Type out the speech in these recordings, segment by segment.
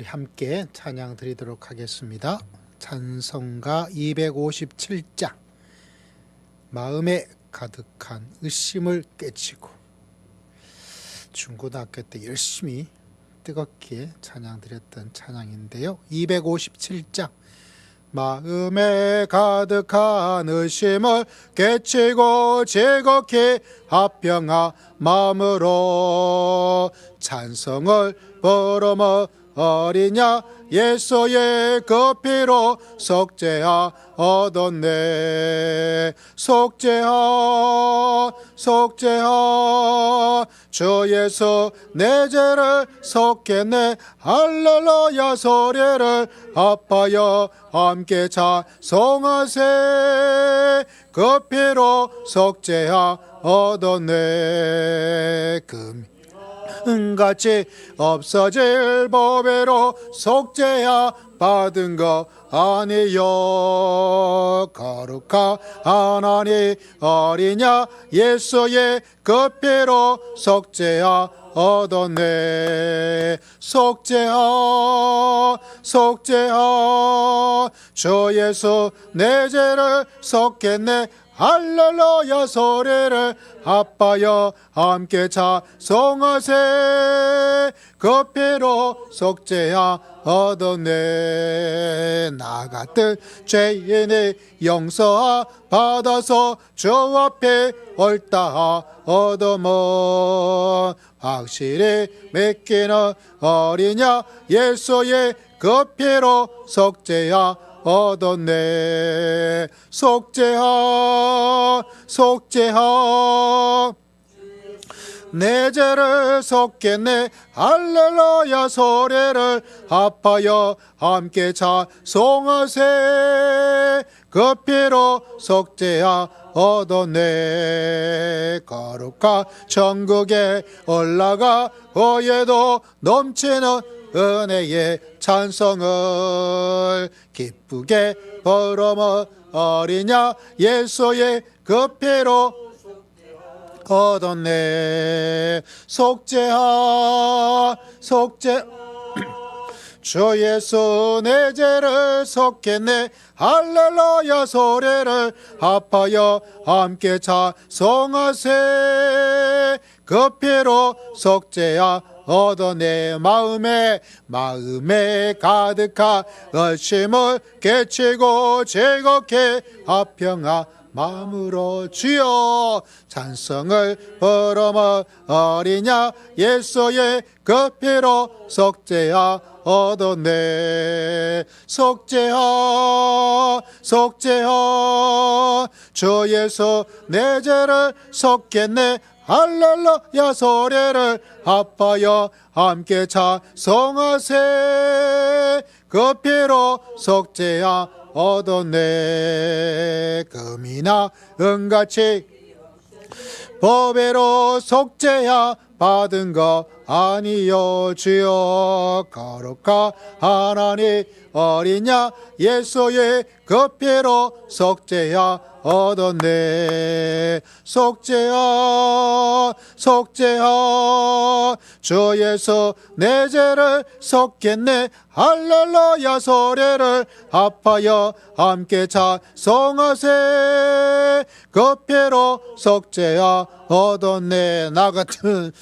우리 함께 찬양 드리도록 하겠습니다. 찬송가 257장 마음에 가득한 의심을 깨치고. 중고등학교 때 열심히 뜨겁게 찬양 드렸던 찬양인데요. 257장 마음에 가득한 의심을 깨치고 즐겁게 합평하 마음으로 찬송을 부르며 어리냐 예수의 그 피로 속죄하 얻었네. 속죄하 주 예수 내 죄를 속겠네. 할렐루야 소리를 합하여 함께 찬송하세. 그 피로 속죄하 얻었네. 같이 없어질 법외로 속죄하 받은 거 아니요. 거룩한 하나님 어리냐 예수의 그 피로 속죄하 얻었네. 속죄하 주 예수 내 죄를 속겠네. 할렐루야 소리를 합하여 함께 찬송하세. 그 피로 속죄하 얻었네. 나 같은 죄인이 용서하 받아서 주 앞에 옳다 얻어머 확실히 믿기는 어리냐 예수의 그 피로 속죄하 얻었네. 속죄하 내 죄를 속겠네. 할렐루야 소리를 합하여 함께 찬송하세. 그 피로 속죄하 얻었네. 거룩한 천국에 올라가 후에도 넘치는 은혜의 찬송을 기쁘게 부르며 어리냐 예수의 그 피로 얻었네. 속죄하 주 예수 내 죄를 속겠네. 할렐루야 소리를 합하여 함께 찬송하세. 그 피로 속죄하 얻어내. 마음에 가득한 의심을 깨치고 즐겁게 합평하 마음으로 주여 찬송을 부르며 어리냐 예수의 그 피로 속죄하 얻었네. 속죄하 주 예수 내 죄를 속겠네. 할렐루야 소리를 합하여 함께 찬송하세. 그 피로 속죄하 얻었네. 금이나 은같이 법외로 속죄하 받은 거 아니요. 주여 거룩한 하나님 어리냐 예수의 그 피로 속죄하 얻었네. 속죄하 주 예수 내 죄를 속겠네. 할렐루야 소리를 합하여 함께 찬송하세. 그 피로 속죄하 얻었네. 나 같은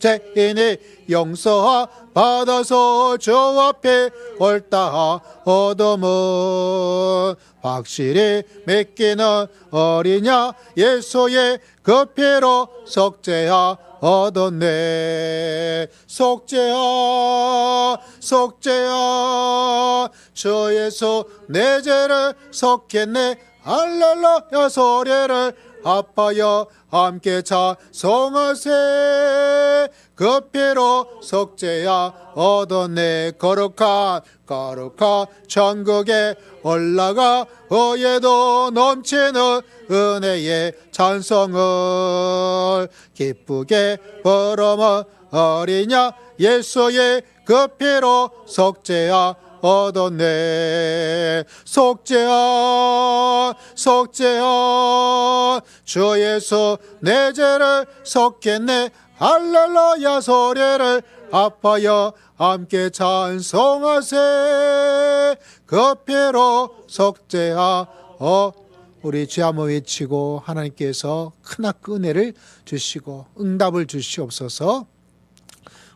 죄인이 용서하 받아서 주 앞에 옳다 얻어머 확실히 믿기는 어리냐 예수의 그 피로 속죄하 얻었네. 속죄하 주 예수 내 죄를 속겠네. 할렐루야 소리를 합하여 함께 찬송하세. 그 피로 속죄하 얻었네. 거룩한 천국에 올라가 후에도 넘치는 은혜의 찬송을 기쁘게 부르며 어리냐 예수의 그 피로 속죄하 얻었네. 속죄하 속죄하 주 예수 내 죄를 속겠네. 할렐루야 소리를 아파여 함께 찬송하세. 그 피로 속죄하어. 우리 주 한번 외치고 하나님께서 크나큰 은혜를 주시고 응답을 주시옵소서.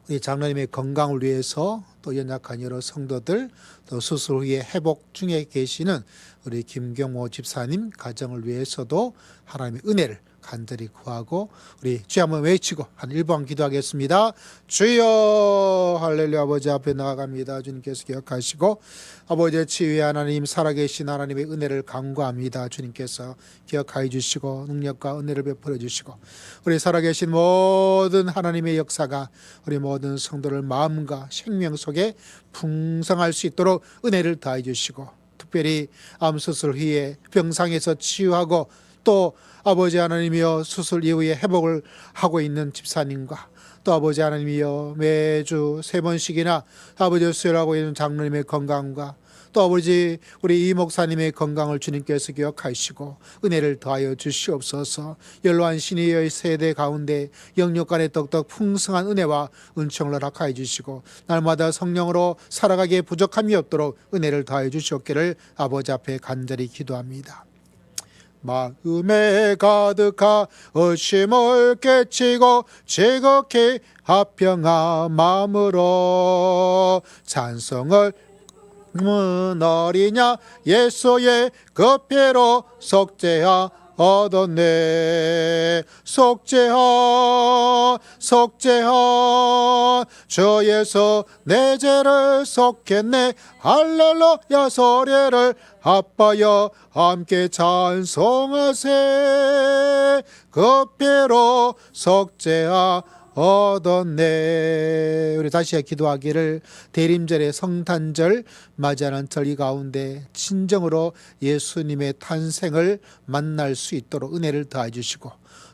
우리 장로님의 건강을 위해서 또 연약한 여러 성도들, 또 수술 후에 회복 중에 계시는 우리 김경호 집사님 가정을 위해서도 하나님의 은혜를 간절히 구하고 우리 주여 한번 외치고 한 1번 기도하겠습니다. 주여 할렐루야. 아버지 앞에 나아갑니다. 주님께서 기억하시고 아버지의 치유의 하나님, 살아계신 하나님의 은혜를 간구합니다. 주님께서 기억하여 주시고 능력과 은혜를 베풀어 주시고 우리 살아계신 모든 하나님의 역사가 우리 모든 성도를 마음과 생명 속에 풍성할 수 있도록 은혜를 더해 주시고, 특별히 암수술 후에 병상에서 치유하고 또 아버지 하나님이여 수술 이후에 회복을 하고 있는 집사님과 또 아버지 하나님이여 매주 3번씩이나 아버지 수혈하고 있는 장로님의 건강과 또 아버지 우리 이 목사님의 건강을 주님께서 기억하시고 은혜를 더하여 주시옵소서. 연로한 신의의 세대 가운데 영육간의 떡떡 풍성한 은혜와 은총을 허락하여 주시고 날마다 성령으로 살아가기에 부족함이 없도록 은혜를 더하여 주시옵기를 아버지 앞에 간절히 기도합니다. 마음에 가득한 의심을 깨치고 즐겁게 화평한 마음으로 찬송을 어리냐 예수의 그 피로 속죄하 얻었네. 속죄하 속죄하 주 예수 내 죄를 속했네. 할렐루야 소리를 아파여 함께 찬송하세. 그 피로 속죄하 얻었네. 우리 다시 기도하기를 대림절의 성탄절 맞이하는 절기 가운데 진정으로 예수님의 탄생을 만날 수 있도록 은혜를 더해 주시고,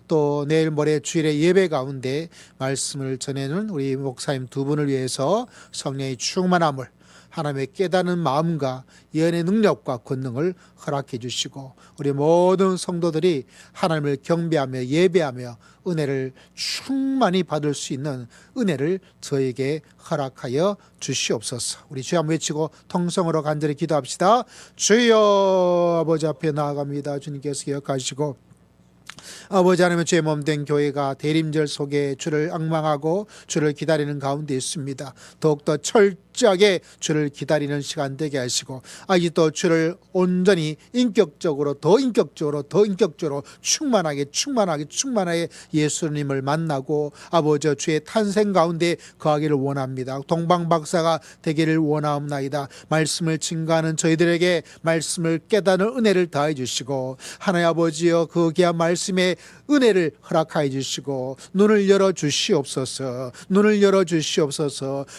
또 내일 모레 주일의 예배 가운데 말씀을 전하는 우리 목사님 두 분을 위해서 성령의 충만함을, 하나님의 깨닫는 마음과 예언의 능력과 권능을 허락해 주시고 우리 모든 성도들이 하나님을 경배하며 예배하며 은혜를 충만히 받을 수 있는 은혜를 저에게 허락하여 주시옵소서. 우리 주여 한번 외치고 통성으로 간절히 기도합시다. 주여 아버지 앞에 나아갑니다. 주님께서 기억하시고 아버지 하나님의 죄 몸된 교회가 대림절 속에 주를 앙망하고 주를 기다리는 가운데 있습니다. 더욱더 철저하게 주를 기다리는 시간 되게 하시고 아직도 주를 온전히 인격적으로 더 인격적으로 충만하게 예수님을 만나고 아버지 주의 탄생 가운데 거하기를 원합니다. 동방박사가 되기를 원하옵나이다. 말씀을 증거하는 저희들에게 말씀을 깨닫는 은혜를 더해 주시고 하나님 아버지여 그 귀한 말씀의 은혜를 허락하여 주시고 눈을 열어 주시옵소서.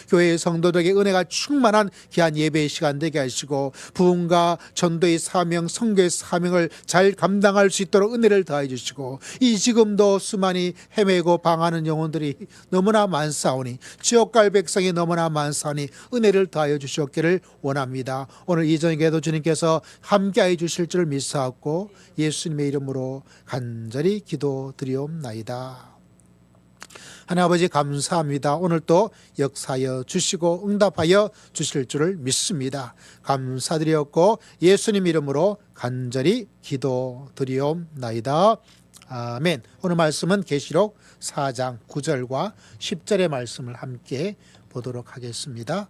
교회의 성도들에게 은혜가 충만한 귀한 예배의 시간 되게 하시고 부흥과 전도의 사명, 선교의 사명을 잘 감당할 수 있도록 은혜를 더해 주시고 이 지금도 수많이 헤매고 방하는 영혼들이 너무나 많사오니 지옥갈 백성이 너무나 많사오니 은혜를 더하여 주시옵기를 원합니다. 오늘 이 저녁에도 주님께서 함께하여 주실 줄 믿사옵고 예수님의 이름으로 간절히 기도드리옵나이다. 하나님 아버지 감사합니다. 오늘 또 역사하여 주시고 응답하여 주실 줄을 믿습니다. 감사드리었고 예수님 이름으로 간절히 기도드리옵나이다. 아멘. 오늘 말씀은 계시록 4장 9절과 10절의 말씀을 함께 보도록 하겠습니다.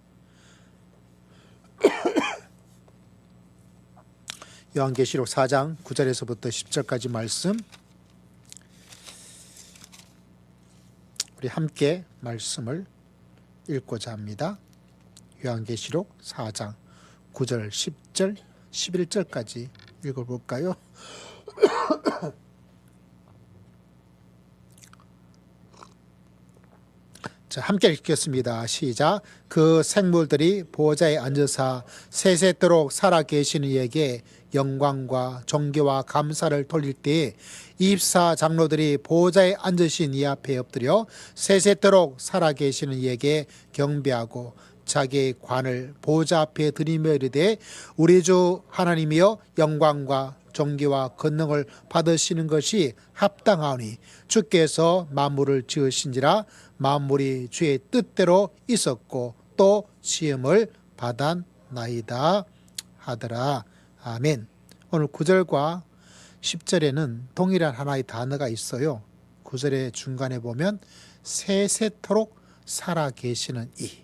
요한계시록 4장 9절에서부터 10절까지 말씀 우리 함께 말씀을 읽고자 합니다. 요한계시록 4장 9절, 10절, 11절까지 읽어볼까요? 자, 함께 읽겠습니다. 시작. 그 생물들이 보좌에 앉으사 세세토록 살아계시는 이에게 영광과 존귀와 감사를 돌릴 때에 24 장로들이 보좌에 앉으신 이 앞에 엎드려 세세토록 살아계시는 이에게 경배하고 자기의 관을 보좌 앞에 들이며 이르되 우리 주 하나님이여 영광과 존귀와 권능을 받으시는 것이 합당하오니 주께서 만물을 지으신지라 만물이 주의 뜻대로 있었고 또 지음을 받았나이다 하더라. 아멘. 오늘 9절과 10절에는 동일한 하나의 단어가 있어요. 9절의 중간에 보면 세세토록 살아계시는 이,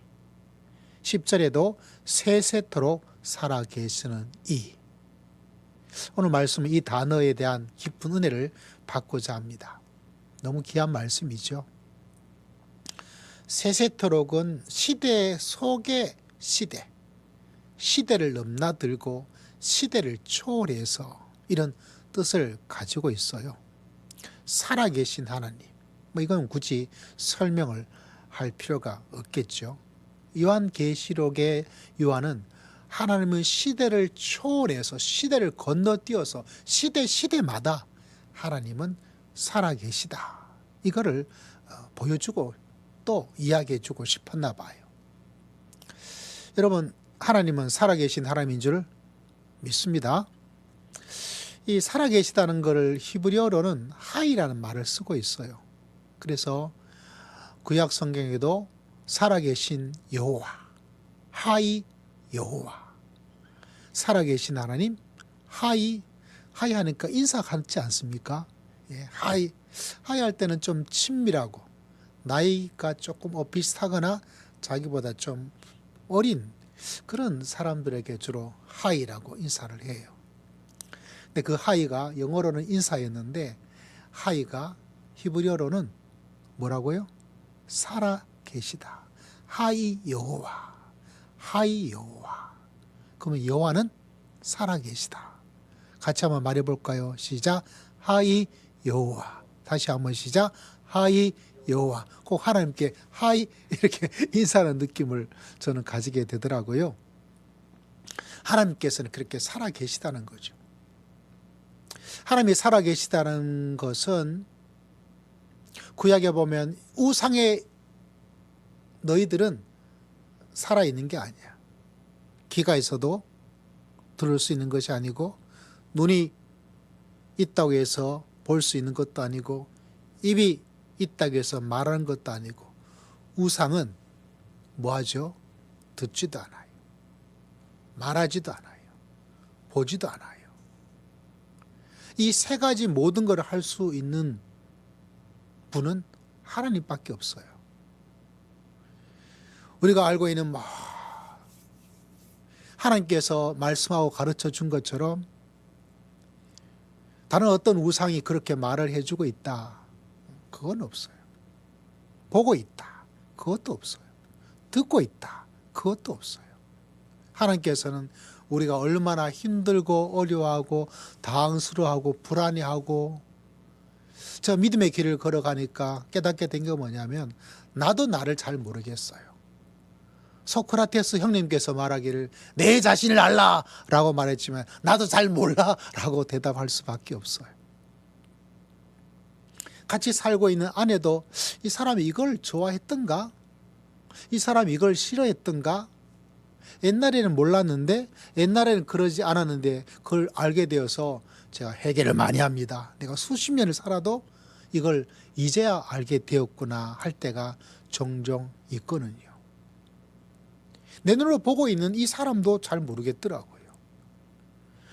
10절에도 세세토록 살아계시는 이. 오늘 말씀은 이 단어에 대한 깊은 은혜를 받고자 합니다. 너무 귀한 말씀이죠. 세세토록은 시대 속의 시대, 시대를 넘나들고 시대를 초월해서 이런 뜻을 가지고 있어요. 살아계신 하나님, 이건 굳이 설명을 할 필요가 없겠죠. 요한계시록의 요한은 하나님은 시대를 초월해서 시대를 건너뛰어서 시대마다 하나님은 살아계시다. 이거를 보여주고 또 이야기해주고 싶었나 봐요. 여러분, 하나님은 살아계신 하나님인 줄 믿습니다. 이 살아계시다는 것을 히브리어로는 하이라는 말을 쓰고 있어요. 그래서 구약 성경에도 살아계신 여호와, 하이 여호와, 살아계신 하나님, 하이 하니까 인사 같지 않습니까? 예, 하이 할 때는 좀 친밀하고 나이가 조금 비슷하거나 자기보다 좀 어린 그런 사람들에게 주로 하이라고 인사를 해요. 근데 그 하이가 영어로는 인사였는데 하이가 히브리어로는 뭐라고요? 살아계시다. 하이 여호와, 하이 여호와. 그러면 여호와는 살아계시다. 같이 한번 말해볼까요? 시작. 하이 여호와. 다시 한번 시작. 하이 여호와. 꼭 하나님께 하이 이렇게 인사하는 느낌을 저는 가지게 되더라고요. 하나님께서는 그렇게 살아계시다는 거죠. 하나님이 살아계시다는 것은 구약에 보면 우상의 너희들은 살아있는 게 아니야. 귀가 있어도 들을 수 있는 것이 아니고 눈이 있다고 해서 볼 수 있는 것도 아니고 입이 있다고 해서 말하는 것도 아니고 우상은 뭐하죠? 듣지도 않아요. 말하지도 않아요. 보지도 않아요. 이 세 가지 모든 걸 할 수 있는 분은 하나님밖에 없어요. 우리가 알고 있는 하나님께서 말씀하고 가르쳐 준 것처럼 다른 어떤 우상이 그렇게 말을 해주고 있다. 그건 없어요. 보고 있다. 그것도 없어요. 듣고 있다. 그것도 없어요. 하나님께서는 우리가 얼마나 힘들고 어려워하고 당황스러워하고 불안해하고 저 믿음의 길을 걸어가니까 깨닫게 된 게 뭐냐면 나도 나를 잘 모르겠어요. 소크라테스 형님께서 말하기를 내 자신을 알라 라고 말했지만 나도 잘 몰라 라고 대답할 수밖에 없어요. 같이 살고 있는 아내도 이 사람이 이걸 좋아했던가? 이 사람이 이걸 싫어했던가? 옛날에는 몰랐는데 옛날에는 그러지 않았는데 그걸 알게 되어서 제가 회개를 많이 합니다. 내가 수십 년을 살아도 이걸 이제야 알게 되었구나 할 때가 종종 있거든요. 내 눈으로 보고 있는 이 사람도 잘 모르겠더라고요.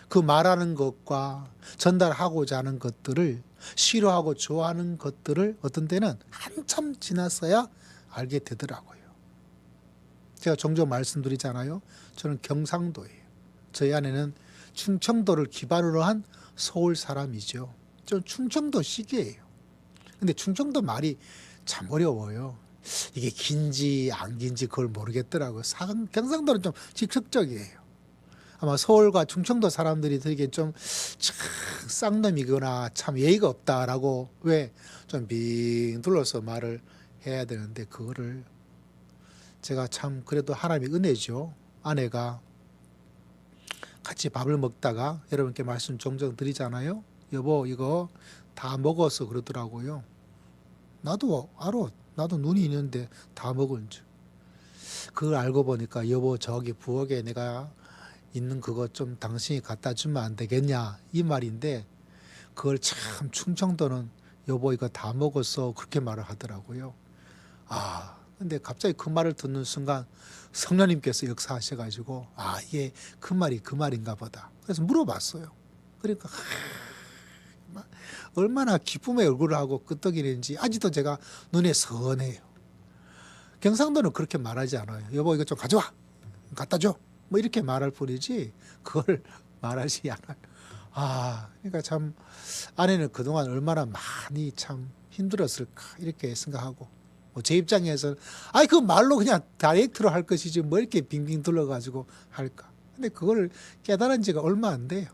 그 말하는 것과 전달하고자 하는 것들을 싫어하고 좋아하는 것들을 어떤 때는 한참 지났어야 알게 되더라고요. 제가 종종 말씀드리잖아요. 저는 경상도예요. 저희 아내는 충청도를 기반으로 한 서울 사람이죠. 저 충청도식이에요. 근데 충청도 말이 참 어려워요. 이게 긴지 안 긴지 그걸 모르겠더라고요. 경상도는 좀 직접적이에요. 아마 서울과 충청도 사람들이 되게 좀 쌍놈이거나 참 예의가 없다라고 왜 좀 빙 둘러서 말을 해야 되는데 그거를 제가 참 그래도 하나님의 은혜죠. 아내가 같이 밥을 먹다가 여러분께 말씀 종종 드리잖아요. 여보 이거 다 먹어서 그러더라고요. 나도 알아. 나도 눈이 있는데 다 먹은 줄. 그걸 알고 보니까 여보 저기 부엌에 내가 있는 그거 좀 당신이 갖다 주면 안 되겠냐 이 말인데 그걸 참 충청도는 여보 이거 다 먹었어 그렇게 말을 하더라고요. 근데 갑자기 그 말을 듣는 순간 성령님께서 역사하셔가지고 이게 그 말이 그 말인가 보다. 그래서 물어봤어요. 그러니까 얼마나 기쁨의 얼굴을 하고 끄떡이는지 아직도 제가 눈에 선해요. 경상도는 그렇게 말하지 않아요. 여보 이거 좀 가져와 갖다 줘 뭐 이렇게 말할 뿐이지 그걸 말하지 않아요. 그러니까 참 아내는 그동안 얼마나 많이 참 힘들었을까 이렇게 생각하고 제 입장에서는 그 말로 그냥 다이렉트로 할 것이지 뭐 이렇게 빙빙 둘러가지고 할까. 근데 그걸 깨달은 지가 얼마 안 돼요.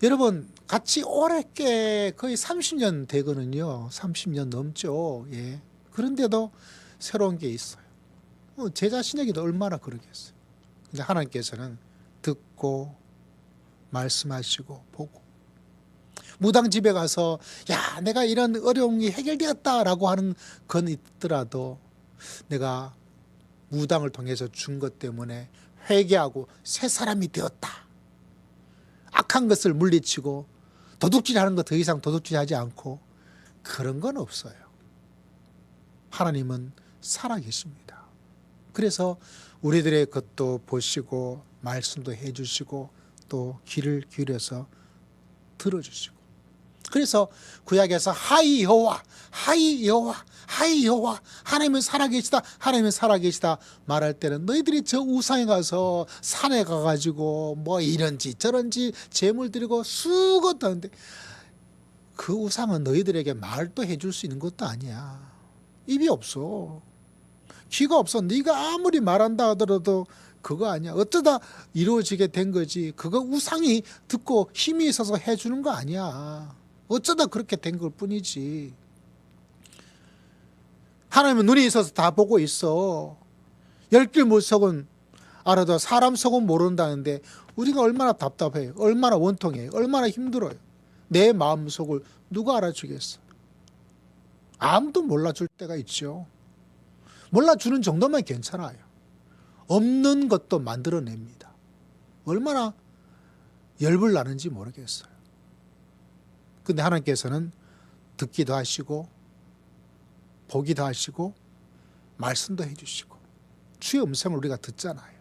여러분 같이 오래꽤 거의 30년 되거든요. 30년 넘죠. 예. 그런데도 새로운 게 있어요. 제 자신에게도 얼마나 그러겠어요. 근데 하나님께서는 듣고 말씀하시고 보고 무당 집에 가서 야 내가 이런 어려움이 해결되었다라고 하는 건 있더라도 내가 무당을 통해서 준 것 때문에 회개하고 새 사람이 되었다. 악한 것을 물리치고 도둑질하는 거 더 이상 도둑질하지 않고 그런 건 없어요. 하나님은 살아계십니다. 그래서 우리들의 것도 보시고 말씀도 해주시고 또 귀를 기울여서 들어주시고 그래서 구약에서 하이 여호와 하이 여호와 하이 여호와 하나님은 살아계시다 하나님은 살아계시다 말할 때는 너희들이 저 우상에 가서 산에 가가지고 뭐 이런지 저런지 제물 드리고 수것도 하는데 그 우상은 너희들에게 말도 해줄 수 있는 것도 아니야. 입이 없어. 귀가 없어. 네가 아무리 말한다 하더라도 그거 아니야. 어쩌다 이루어지게 된 거지. 그거 우상이 듣고 힘이 있어서 해주는 거 아니야. 어쩌다 그렇게 된 걸 뿐이지. 하나님은 눈이 있어서 다 보고 있어. 열길 물속은 알아도 사람 속은 모른다는데 우리가 얼마나 답답해요. 얼마나 원통해요. 얼마나 힘들어요. 내 마음속을 누가 알아주겠어. 아무도 몰라줄 때가 있죠. 몰라주는 정도면 괜찮아요. 없는 것도 만들어냅니다. 얼마나 열불 나는지 모르겠어요. 근데 하나님께서는 듣기도 하시고 보기도 하시고 말씀도 해주시고 주의 음성을 우리가 듣잖아요.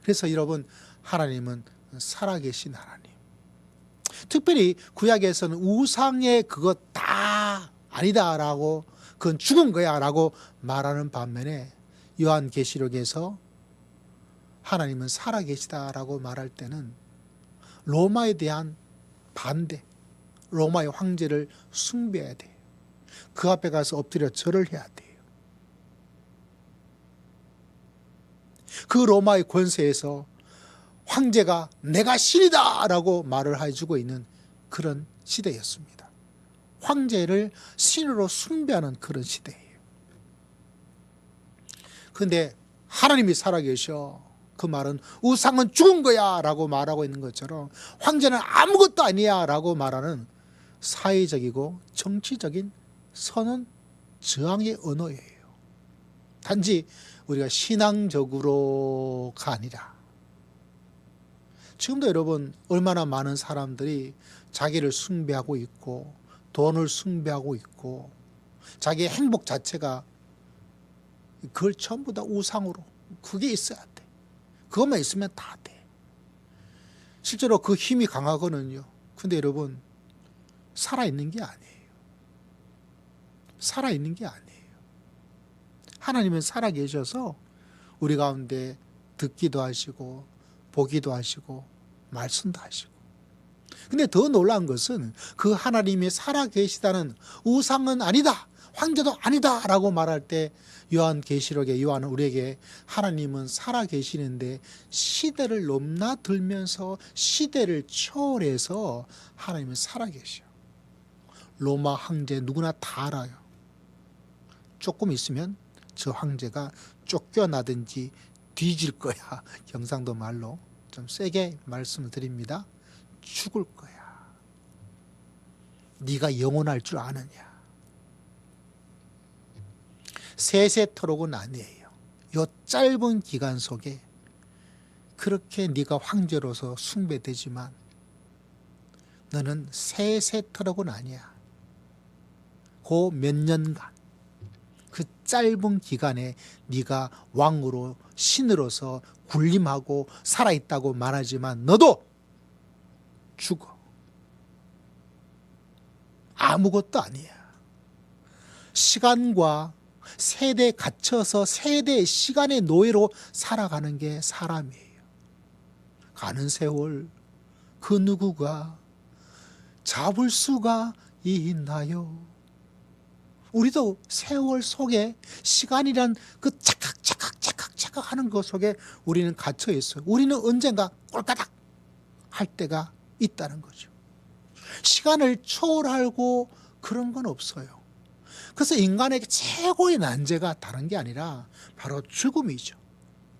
그래서 여러분 하나님은 살아계신 하나님. 특별히 구약에서는 우상의 그거 다 아니다라고 그건 죽은 거야 라고 말하는 반면에 요한계시록에서 하나님은 살아계시다라고 말할 때는 로마에 대한 반대, 로마의 황제를 숭배해야 돼요. 그 앞에 가서 엎드려 절을 해야 돼요. 그 로마의 권세에서 황제가 내가 신이다 라고 말을 해주고 있는 그런 시대였습니다. 황제를 신으로 숭배하는 그런 시대예요. 그런데 하나님이 살아계셔. 그 말은 우상은 죽은 거야 라고 말하고 있는 것처럼 황제는 아무것도 아니야 라고 말하는 사회적이고 정치적인 선언 저항의 언어예요. 단지 우리가 신앙적으로가 아니라 지금도 여러분 얼마나 많은 사람들이 자기를 숭배하고 있고 돈을 숭배하고 있고 자기의 행복 자체가 그걸 전부 다 우상으로 그게 있어야 돼. 그것만 있으면 다 돼. 실제로 그 힘이 강하거든요. 근데 여러분 살아있는 게 아니에요. 살아있는 게 아니에요. 하나님은 살아계셔서 우리 가운데 듣기도 하시고 보기도 하시고 말씀도 하시고. 근데 더 놀라운 것은 그 하나님이 살아계시다는 우상은 아니다, 황제도 아니다 라고 말할 때 요한계시록에 요한은 우리에게 하나님은 살아계시는데 시대를 넘나들면서 시대를 초월해서 하나님은 살아계셔. 로마 황제 누구나 다 알아요. 조금 있으면 저 황제가 쫓겨나든지 뒤질 거야. 경상도 말로 좀 세게 말씀을 드립니다. 죽을 거야. 네가 영원할 줄 아느냐. 세세토록은 아니에요. 요 짧은 기간 속에 그렇게 네가 황제로서 숭배되지만 너는 세세토록은 아니야. 그 몇 년간, 그 짧은 기간에 네가 왕으로 신으로서 군림하고 살아있다고 말하지만 너도 죽어. 아무것도 아니야. 시간과 세대에 갇혀서 세대의 시간의 노예로 살아가는 게 사람이에요. 가는 세월 그 누구가 잡을 수가 있나요? 우리도 세월 속에 시간이란 그 착각 하는 것 속에 우리는 갇혀 있어요. 우리는 언젠가 꼴까닥 할 때가 있다는 거죠. 시간을 초월하고 그런 건 없어요. 그래서 인간에게 최고의 난제가 다른 게 아니라 바로 죽음이죠.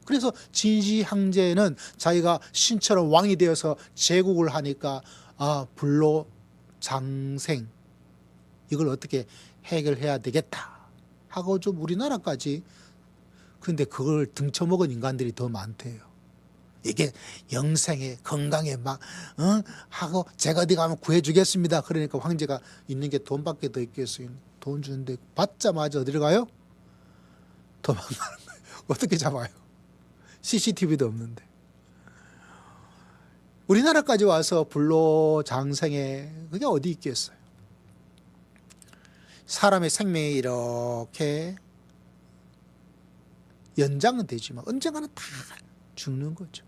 그래서 진시황제는 자기가 신처럼 왕이 되어서 제국을 하니까 불로장생 이걸 어떻게 해결해야 되겠다 하고 좀 우리나라까지, 근데 그걸 등쳐먹은 인간들이 더 많대요. 이게 영생에 건강에 막 하고 제가 어디 가면 구해주겠습니다. 그러니까 황제가 있는 게 돈밖에 더 있겠어요. 돈 주는데 받자마자 어디로 가요? 도망가는 거예요. 어떻게 잡아요? CCTV도 없는데. 우리나라까지 와서 불로장생에 그게 어디 있겠어요? 사람의 생명이 이렇게 연장은 되지만 언젠가는 다 죽는 거죠.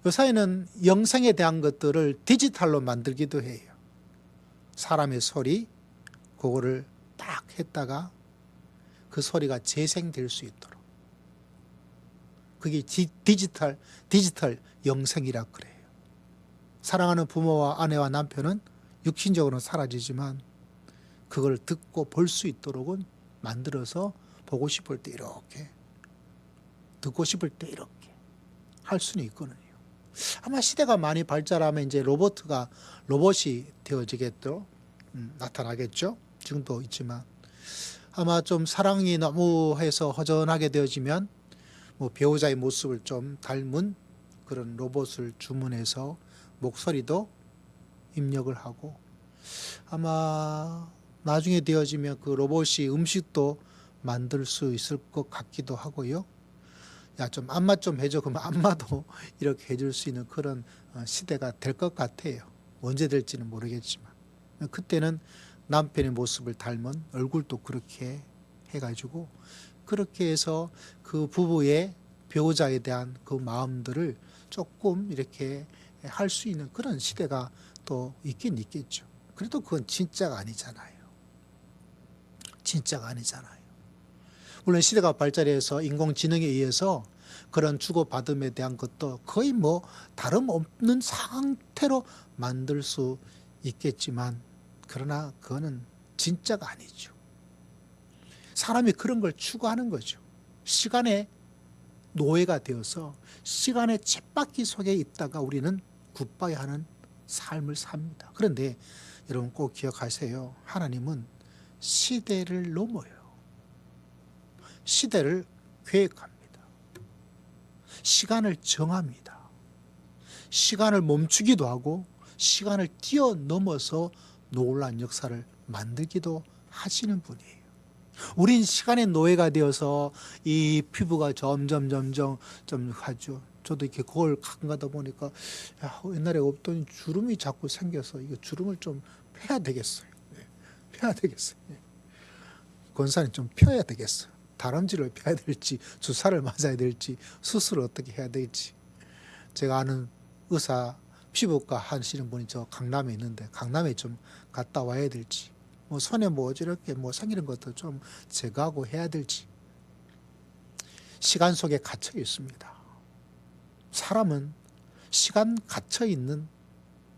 요사이는 영생에 대한 것들을 디지털로 만들기도 해요. 사람의 소리, 그거를 딱 했다가 그 소리가 재생될 수 있도록. 그게 디지털 영생이라 그래요. 사랑하는 부모와 아내와 남편은 육신적으로는 사라지지만 그걸 듣고 볼 수 있도록은 만들어서 보고 싶을 때 이렇게, 듣고 싶을 때 이렇게 할 수는 있거든요. 아마 시대가 많이 발달하면 이제 로봇이 되어지겠죠. 나타나겠죠. 지금도 있지만 아마 좀 사랑이 너무 해서 허전하게 되어지면 뭐 배우자의 모습을 좀 닮은 그런 로봇을 주문해서 목소리도 입력을 하고, 아마 나중에 되어지면 그 로봇이 음식도 만들 수 있을 것 같기도 하고요. 야, 좀 안마 좀 해줘. 그러면 안마도 이렇게 해줄 수 있는 그런 시대가 될 것 같아요. 언제 될지는 모르겠지만. 그때는 남편의 모습을 닮은 얼굴도 그렇게 해가지고 그렇게 해서 그 부부의 배우자에 대한 그 마음들을 조금 이렇게 할 수 있는 그런 시대가 또 있긴 있겠죠. 그래도 그건 진짜가 아니잖아요. 진짜가 아니잖아요. 물론 시대가 발달해서 인공지능에 의해서 그런 주고받음에 대한 것도 거의 뭐 다름없는 상태로 만들 수 있겠지만, 그러나 그거는 진짜가 아니죠. 사람이 그런 걸 추구하는 거죠. 시간의 노예가 되어서 시간의 쳇바퀴 속에 있다가 우리는 굿바이 하는 삶을 삽니다. 그런데 여러분 꼭 기억하세요. 하나님은 시대를 넘어요. 시대를 계획합니다. 시간을 정합니다. 시간을 멈추기도 하고 시간을 뛰어넘어서 놀라운 역사를 만들기도 하시는 분이에요. 우린 시간의 노예가 되어서 이 피부가 점점 좀 하죠. 저도 이렇게 거울 가끔 가다 보니까 옛날에 없던 주름이 자꾸 생겨서 이거 주름을 좀 펴야 되겠어요. 펴야 되겠어요. 권사님 좀 펴야 되겠어요. 다람쥐를 펴야 될지 주사를 맞아야 될지 수술을 어떻게 해야 될지. 제가 아는 의사 피부과 하시는 분이 저 강남에 있는데 강남에 좀 갔다 와야 될지, 뭐 손에 뭐 이렇게 뭐 생기는 것도 좀 제거하고 해야 될지. 시간 속에 갇혀 있습니다. 사람은 시간 갇혀 있는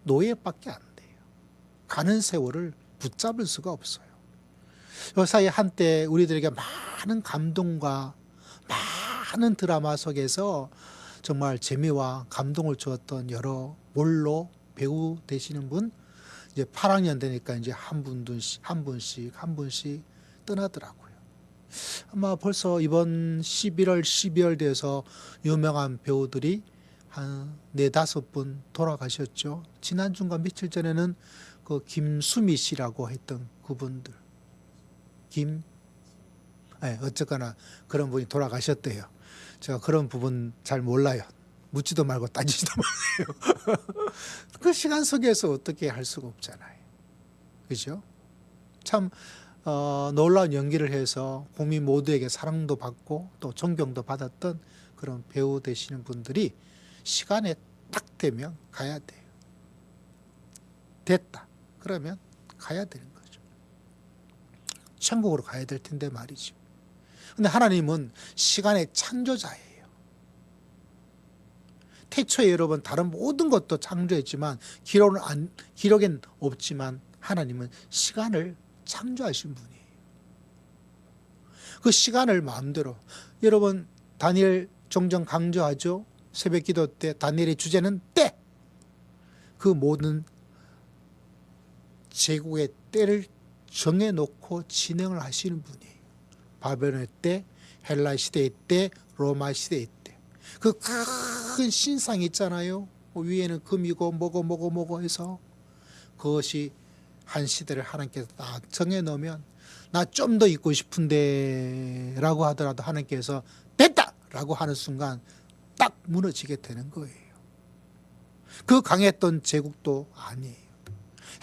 노예밖에 안 돼요. 가는 세월을 붙잡을 수가 없어요. 요 사이 한때 우리들에게 많은 감동과 많은 드라마 속에서 정말 재미와 감동을 주었던 여러 몰로 배우 되시는 분, 이제 8학년 되니까 이제 한 분씩 떠나더라고요. 아마 벌써 이번 11월, 12월 돼서 유명한 배우들이 한 4-5분 돌아가셨죠. 지난주인가 며칠 전에는 그 김수미 씨라고 했던 그분들. 어쨌거나 그런 분이 돌아가셨대요. 제가 그런 부분 잘 몰라요. 묻지도 말고 따지지도 말아요. 그 시간 속에서 어떻게 할 수가 없잖아요. 그죠? 참 놀라운 연기를 해서 국민 모두에게 사랑도 받고 또 존경도 받았던 그런 배우 되시는 분들이 시간에 딱 되면 가야 돼요. 됐다. 그러면 가야 되는 거죠. 천국으로 가야 될 텐데 말이죠. 근데 하나님은 시간의 창조자예요. 태초에 여러분 다른 모든 것도 창조했지만 기록엔 없지만 하나님은 시간을 창조하신 분이에요. 그 시간을 마음대로 여러분 다니엘 종종 강조하죠. 새벽기도 때 다니엘의 주제는 때. 그 모든 제국의 때를 정해놓고 진행을 하시는 분이에요. 바벨론의 때, 헬라 시대의 때, 로마 시대의 때. 그 큰 신상이 있잖아요. 위에는 금이고 뭐고 해서 그것이 한 시대를 하나님께서 딱 정해놓으면 나 좀 더 있고 싶은데 라고 하더라도 하나님께서 됐다! 라고 하는 순간 딱 무너지게 되는 거예요. 그 강했던 제국도 아니에요.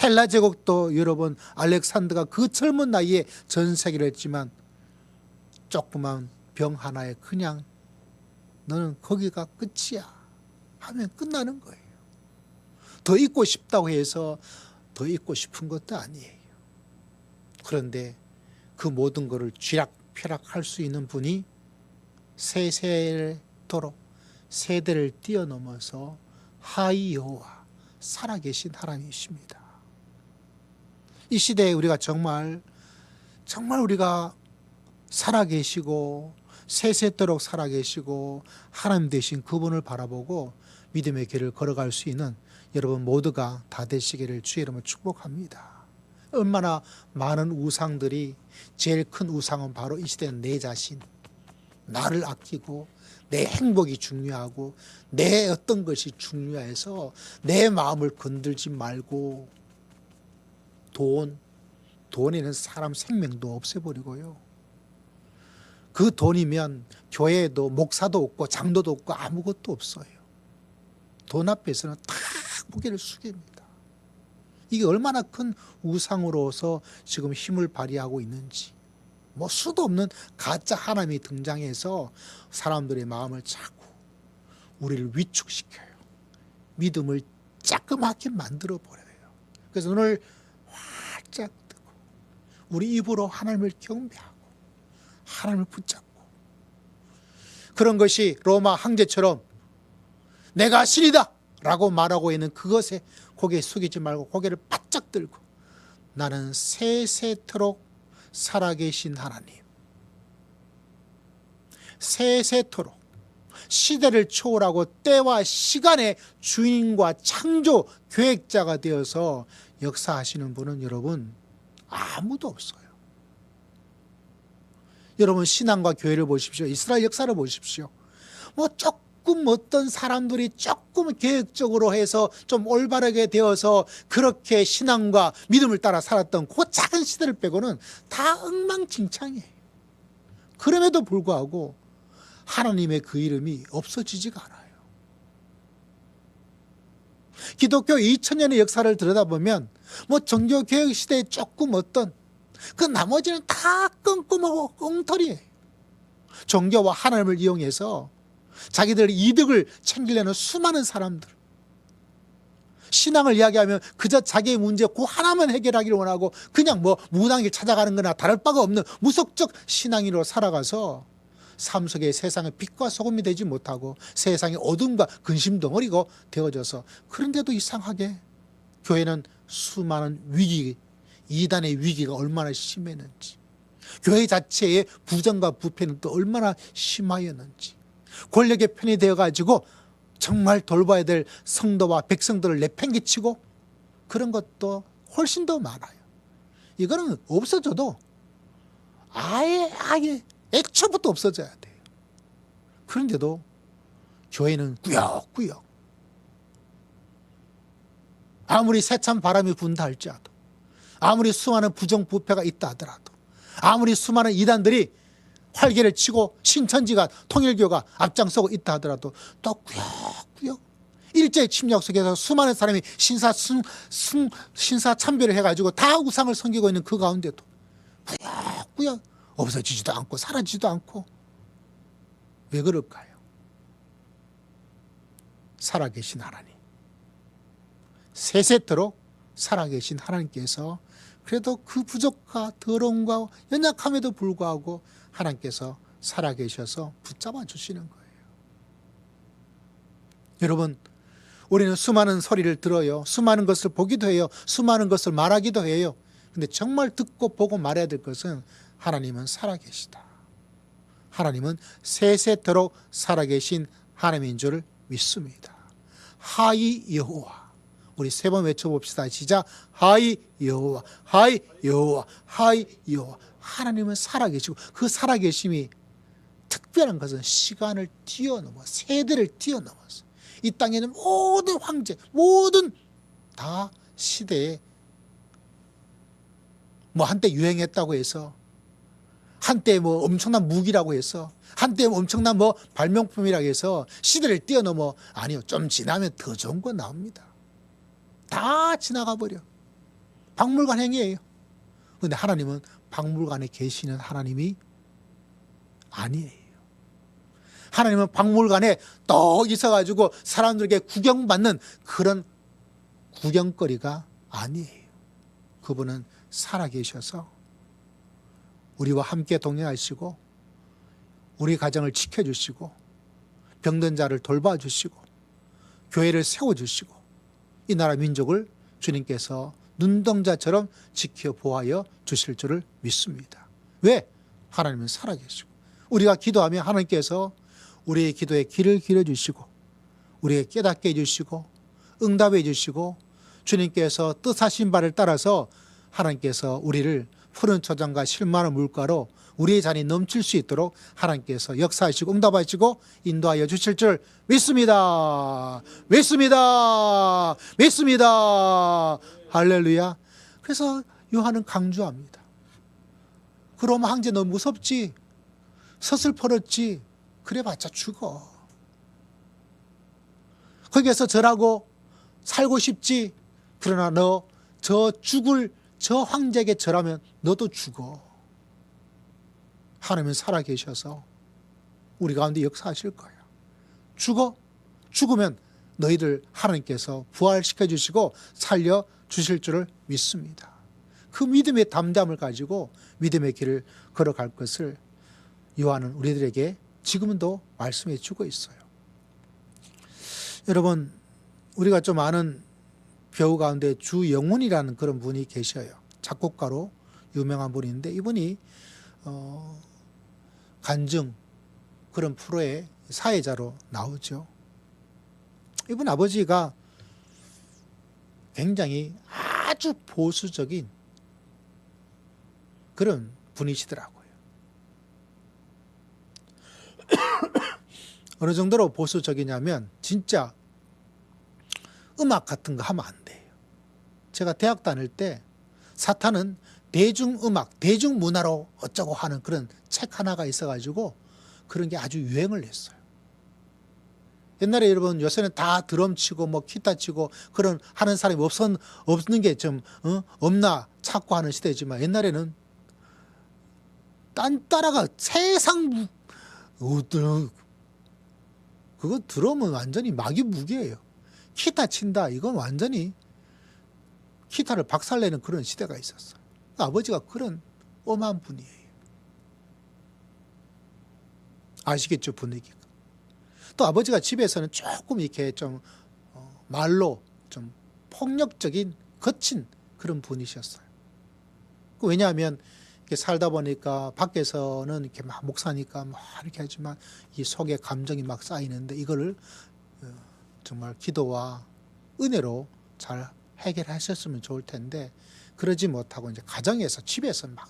헬라 제국도 여러분 알렉산더가 그 젊은 나이에 전 세계를 했지만 조그만 병 하나에 그냥 너는 거기가 끝이야 하면 끝나는 거예요. 더 있고 싶다고 해서 더 있고 싶은 것도 아니에요. 그런데 그 모든 것을 쥐락펴락할 수 있는 분이 세세토록 세대를 뛰어넘어서 하이 여호와 살아계신 하나님이십니다. 이 시대에 우리가 정말 우리가 살아계시고 세세토록 살아계시고 하나님 되신 그분을 바라보고 믿음의 길을 걸어갈 수 있는 여러분 모두가 다 되시기를 주의 이름으로 축복합니다. 얼마나 많은 우상들이 제일 큰 우상은 바로 이 시대는 내 자신, 나를 아끼고 내 행복이 중요하고 내 어떤 것이 중요해서 내 마음을 건들지 말고 돈에는 사람 생명도 없애버리고요. 그 돈이면 교회에도 목사도 없고 장로도 없고 아무것도 없어요. 돈 앞에서는 다 고개를 숙입니다. 이게 얼마나 큰 우상으로서 지금 힘을 발휘하고 있는지. 수도 없는 가짜 하나님이 등장해서 사람들의 마음을 자꾸 우리를 위축시켜요. 믿음을 짜끔하게 만들어버려요. 그래서 오늘 활짝 뜨고 우리 입으로 하나님을 경배하고 하나님을 붙잡고 그런 것이 로마 황제처럼 내가 신이다 라고 말하고 있는 그것에 고개 숙이지 말고 고개를 바짝 들고 나는 세세토록 살아계신 하나님, 세세토록 시대를 초월하고 때와 시간의 주인과 창조 계획자가 되어서 역사하시는 분은 여러분 아무도 없어요. 여러분 신앙과 교회를 보십시오. 이스라엘 역사를 보십시오. 조금 어떤 사람들이 조금 계획적으로 해서 좀 올바르게 되어서 그렇게 신앙과 믿음을 따라 살았던 그 작은 시대를 빼고는 다 엉망진창이에요. 그럼에도 불구하고 하나님의 그 이름이 없어지지가 않아요. 기독교 2000년의 역사를 들여다보면 종교개혁 시대에 조금 어떤 그 나머지는 다 껌껌하고 엉터리예요. 종교와 하나님을 이용해서 자기들 이득을 챙기려는 수많은 사람들, 신앙을 이야기하면 그저 자기의 문제 그 하나만 해결하기를 원하고 그냥 무당길 찾아가는 거나 다를 바가 없는 무속적 신앙인으로 살아가서 삶 속에 세상의 빛과 소금이 되지 못하고 세상의 어둠과 근심 덩어리가 되어져서 그런데도 이상하게 교회는 수많은 위기, 이단의 위기가 얼마나 심했는지, 교회 자체의 부정과 부패는 또 얼마나 심하였는지, 권력의 편이 되어가지고 정말 돌봐야 될 성도와 백성들을 내팽개치고 그런 것도 훨씬 더 많아요. 이거는 없어져도 아예 애초부터 없어져야 돼요. 그런데도 교회는 꾸역꾸역 아무리 세찬 바람이 분다 할지라도, 아무리 수많은 부정부패가 있다 하더라도, 아무리 수많은 이단들이 활개를 치고 신천지가 통일교가 앞장서고 있다 하더라도 또 꾸역꾸역 일제의 침략 속에서 수많은 사람이 신사참배를 해가지고 다 우상을 섬기고 있는 그 가운데도 꾸역꾸역 없어지지도 않고 사라지지도 않고. 왜 그럴까요? 살아계신 하나님, 세세토록 살아계신 하나님께서 그래도 그 부족과 더러움과 연약함에도 불구하고 하나님께서 살아계셔서 붙잡아 주시는 거예요. 여러분, 우리는 수많은 소리를 들어요. 수많은 것을 보기도 해요. 수많은 것을 말하기도 해요. 근데 정말 듣고 보고 말해야 될 것은 하나님은 살아계시다. 하나님은 세세토록 살아계신 하나님인 줄 믿습니다. 하이 여호와. 우리 세 번 외쳐봅시다. 시작. 하이 여호와, 하이 여호와, 하이 여호와. 하나님은 살아계시고 그 살아계심이 특별한 것은 시간을 뛰어넘어 세대를 뛰어넘어서 이 땅에는 모든 황제, 모든 다 시대에 뭐 한때 유행했다고 해서, 한때 뭐 엄청난 무기라고 해서, 한때 엄청난 뭐 발명품이라고 해서 시대를 뛰어넘어, 아니요, 좀 지나면 더 좋은 거 나옵니다. 다 지나가 버려. 박물관 행위예요. 그런데 하나님은 박물관에 계시는 하나님이 아니에요. 하나님은 박물관에 떡 있어가지고 사람들에게 구경받는 그런 구경거리가 아니에요. 그분은 살아계셔서 우리와 함께 동행하시고 우리 가정을 지켜주시고 병든 자를 돌봐주시고 교회를 세워주시고 이 나라 민족을 주님께서 눈동자처럼 지켜보아여 주실 줄을 믿습니다. 왜? 하나님은 살아계시고 우리가 기도하면 하나님께서 우리의 기도에 귀를 기울여주시고 우리에게 깨닫게 해주시고 응답해 주시고 주님께서 뜻하신 바를 따라서 하나님께서 우리를 푸른 초장과 실만한 물가로 우리의 잔이 넘칠 수 있도록 하나님께서 역사하시고 응답하시고 인도하여 주실 줄 믿습니다. 믿습니다. 믿습니다. 할렐루야. 그래서 요한은 강조합니다. 그 로마 황제 너무 무섭지? 서슬퍼렇지? 그래봤자 죽어. 거기에서 절하고 살고 싶지? 그러나 너 저 죽을 저 황제에게 절하면 너도 죽어. 하나님은 살아계셔서 우리 가운데 역사하실 거야. 죽어? 죽으면 너희들 하나님께서 부활시켜 주시고 살려 주실 줄을 믿습니다. 그 믿음의 담담을 가지고 믿음의 길을 걸어갈 것을 요한은 우리들에게 지금도 말씀해 주고 있어요. 여러분, 우리가 좀 아는 배우 가운데 주영훈이라는 그런 분이 계셔요. 작곡가로 유명한 분인데 이분이 간증 그런 프로의 사회자로 나오죠. 이분 아버지가 굉장히 아주 보수적인 그런 분이시더라고요. 어느 정도로 보수적이냐면 진짜 음악 같은 거 하면 안 돼요. 제가 대학 다닐 때 사탄은 대중음악, 대중문화로 어쩌고 하는 그런 책 하나가 있어가지고 그런 게 아주 유행을 했어요. 옛날에 여러분 요새는 다 드럼 치고 뭐 기타 치고 그런 하는 사람이 없는 게 좀 없나 찾고 하는 시대지만 옛날에는 딴 따라가 세상 그거 드럼은 완전히 마귀 무기예요. 기타 친다 이건 완전히 기타를 박살내는 그런 시대가 있었어요. 아버지가 그런 엄한 분이에요. 아시겠죠, 분위기가. 또 아버지가 집에서는 조금 이렇게 좀 말로 좀 폭력적인 거친 그런 분이셨어요. 왜냐하면 이렇게 살다 보니까 밖에서는 이렇게 막 목사니까 막 이렇게 하지만 이 속에 감정이 막 쌓이는데 이거를 정말 기도와 은혜로 잘 해결하셨으면 좋을 텐데 그러지 못하고 이제 가정에서 집에서 막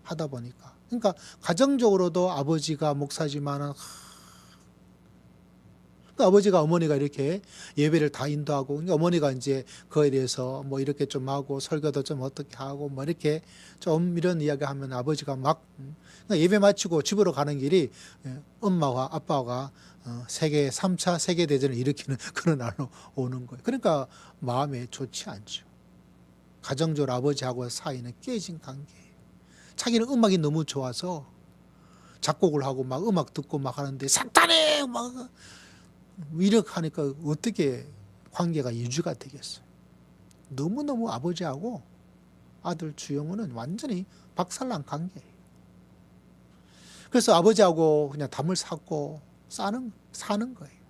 하다 보니까 그러니까 가정적으로도 아버지가 목사지만은 그 아버지가 어머니가 이렇게 예배를 다 인도하고, 그러니까 어머니가 이제 그에 대해서 뭐 이렇게 좀 하고 설교도 좀 어떻게 하고 뭐 이렇게 좀 이런 이야기 하면 아버지가 막 그러니까 예배 마치고 집으로 가는 길이 엄마와 아빠가 세계 3차 세계대전을 일으키는 그런 날로 오는 거예요. 그러니까 마음에 좋지 않죠. 가정적으로 아버지하고 사이는 깨진 관계예요. 자기는 음악이 너무 좋아서 작곡을 하고 막 음악 듣고 막 하는데 사탄에 막 이렇게 하니까 어떻게 관계가 유지가 되겠어요. 너무너무 아버지하고 아들 주영우는 완전히 박살난 관계예요. 그래서 아버지하고 그냥 담을 샀고 사는 거예요.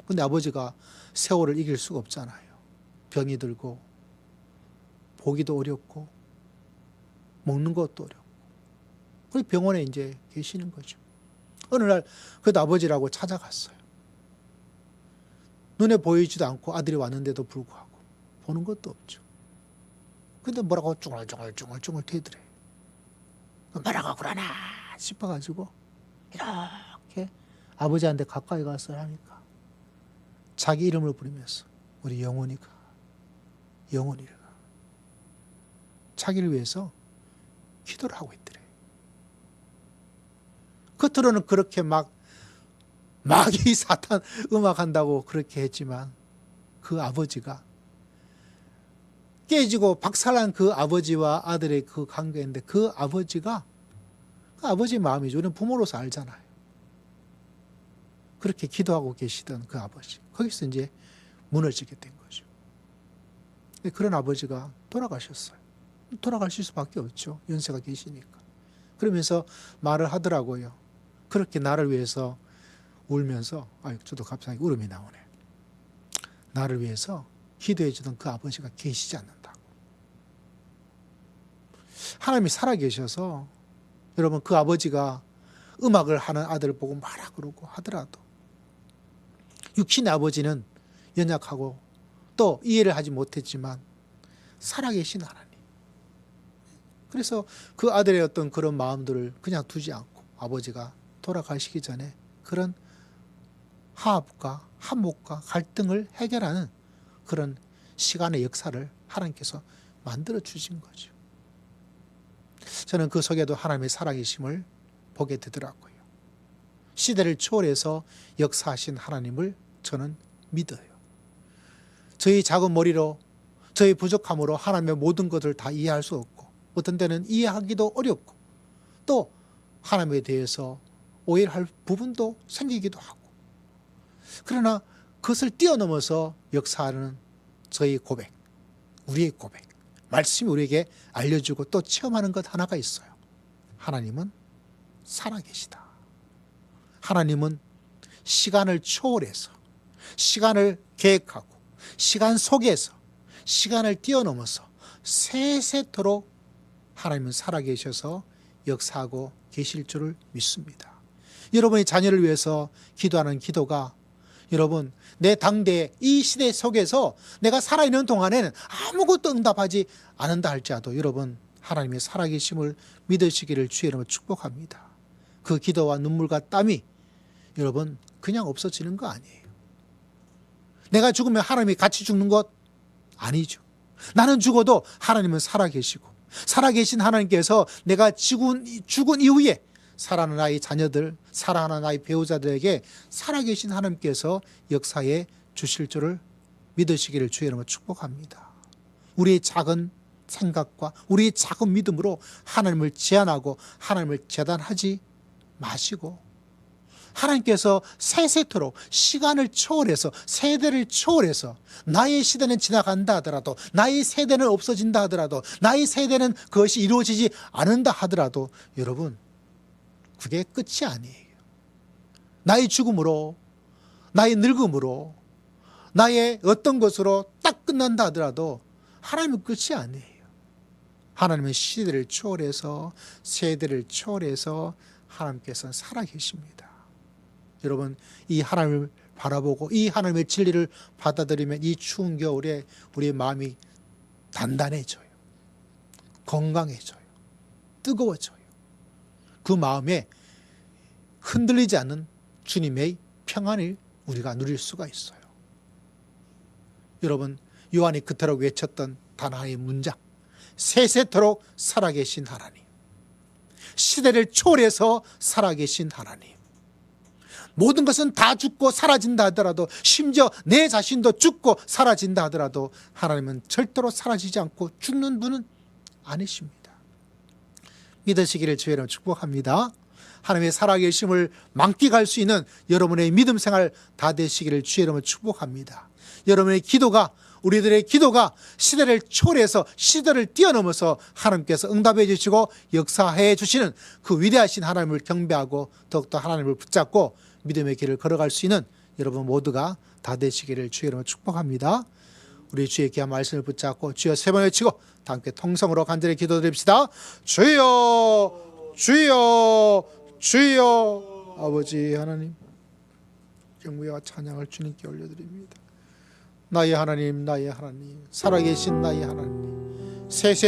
근데 아버지가 세월을 이길 수가 없잖아요. 병이 들고 보기도 어렵고 먹는 것도 어렵고. 그래서 병원에 이제 계시는 거죠. 어느 날 그래도 아버지라고 찾아갔어요. 눈에 보이지도 않고 아들이 왔는데도 불구하고 보는 것도 없죠. 근데 뭐라고 쭈글쭈글 대더래. 뭐라고 그러나 싶어가지고 이렇게 아버지한테 가까이 가서 하니까 자기 이름을 부르면서 우리 영훈이가 자기를 위해서 기도를 하고 있더래. 겉으로는 그렇게 막 마귀 사탄 음악한다고 그렇게 했지만 그 아버지가 깨지고 박살난 그 아버지와 아들의 그 관계인데 그 아버지가 그 아버지 마음이죠. 우리는 부모로서 알잖아요. 그렇게 기도하고 계시던 그 아버지, 거기서 이제 무너지게 된 거죠. 그런 아버지가 돌아가셨어요. 돌아가실 수밖에 없죠. 연세가 계시니까. 그러면서 말을 하더라고요. 그렇게 나를 위해서 울면서, 저도 갑자기 울음이 나오네. 나를 위해서 기도해 주던 그 아버지가 계시지 않는다고. 하나님이 살아계셔서 여러분 그 아버지가 음악을 하는 아들을 보고 말아 그러고 하더라도 육신의 아버지는 연약하고 또 이해를 하지 못했지만 살아계신 하나님. 그래서 그 아들의 어떤 그런 마음들을 그냥 두지 않고 아버지가 돌아가시기 전에 그런 화합과 화목과 갈등을 해결하는 그런 시간의 역사를 하나님께서 만들어 주신 거죠. 저는 그 속에도 하나님의 살아계심을 보게 되더라고요. 시대를 초월해서 역사하신 하나님을 저는 믿어요. 저희 작은 머리로 저희 부족함으로 하나님의 모든 것을 다 이해할 수 없고 어떤 때는 이해하기도 어렵고 또 하나님에 대해서 오해할 부분도 생기기도 하고 그러나 그것을 뛰어넘어서 역사하는 저희 고백, 우리의 고백, 말씀이 우리에게 알려주고 또 체험하는 것 하나가 있어요. 하나님은 살아계시다. 하나님은 시간을 초월해서 시간을 계획하고 시간 속에서 시간을 뛰어넘어서 세세토록 하나님은 살아계셔서 역사하고 계실 줄을 믿습니다. 여러분의 자녀를 위해서 기도하는 기도가 여러분 내 당대 이 시대 속에서 내가 살아있는 동안에는 아무것도 응답하지 않는다 할지라도 여러분 하나님의 살아계심을 믿으시기를 주의 이름으로 축복합니다. 그 기도와 눈물과 땀이 여러분 그냥 없어지는 거 아니에요. 내가 죽으면 하나님이 같이 죽는 것 아니죠. 나는 죽어도 하나님은 살아계시고 살아계신 하나님께서 내가 죽은 이후에 살아가는 나의 자녀들, 살아가는 나의 배우자들에게 살아계신 하나님께서 역사해 주실 줄을 믿으시기를 주의 이름으로 축복합니다. 우리의 작은 생각과 우리의 작은 믿음으로 하나님을 제한하고 하나님을 재단하지 마시고 하나님께서 세세토록 시간을 초월해서 세대를 초월해서 나의 시대는 지나간다 하더라도 나의 세대는 없어진다 하더라도 나의 세대는 그것이 이루어지지 않는다 하더라도 여러분 그게 끝이 아니에요. 나의 죽음으로 나의 늙음으로 나의 어떤 것으로 딱 끝난다 하더라도 하나님은 끝이 아니에요. 하나님은 시대를 초월해서 세대를 초월해서 하나님께서 살아계십니다. 여러분 이 하나님을 바라보고 이 하나님의 진리를 받아들이면 이 추운 겨울에 우리의 마음이 단단해져요. 건강해져요. 뜨거워져요. 그 마음에 흔들리지 않는 주님의 평안을 우리가 누릴 수가 있어요. 여러분, 요한이 그토록 외쳤던 단 하나의 문장, 세세토록 살아계신 하나님, 시대를 초월해서 살아계신 하나님, 모든 것은 다 죽고 사라진다 하더라도, 심지어 내 자신도 죽고 사라진다 하더라도 하나님은 절대로 사라지지 않고 죽는 분은 아니십니다. 믿으시기를 주의 이름으로 축복합니다. 하나님의 살아계심을 만끽할 수 있는 여러분의 믿음 생활 다 되시기를 주의 이름으로 축복합니다. 여러분의 기도가, 우리들의 기도가 시대를 초월해서 시대를 뛰어넘어서 하나님께서 응답해 주시고 역사해 주시는 그 위대하신 하나님을 경배하고 더욱더 하나님을 붙잡고 믿음의 길을 걸어갈 수 있는 여러분 모두가 다 되시기를 주의 이름으로 축복합니다. 우리 주의 귀한 말씀을 붙잡고 주여 세 번 외치고 다 함께 통성으로 간절히 기도드립시다. 주여, 주여, 주여. 아버지 하나님, 경배와 찬양을 주님께 올려드립니다. 나의 하나님, 나의 하나님, 살아계신 나의 하나님, 세세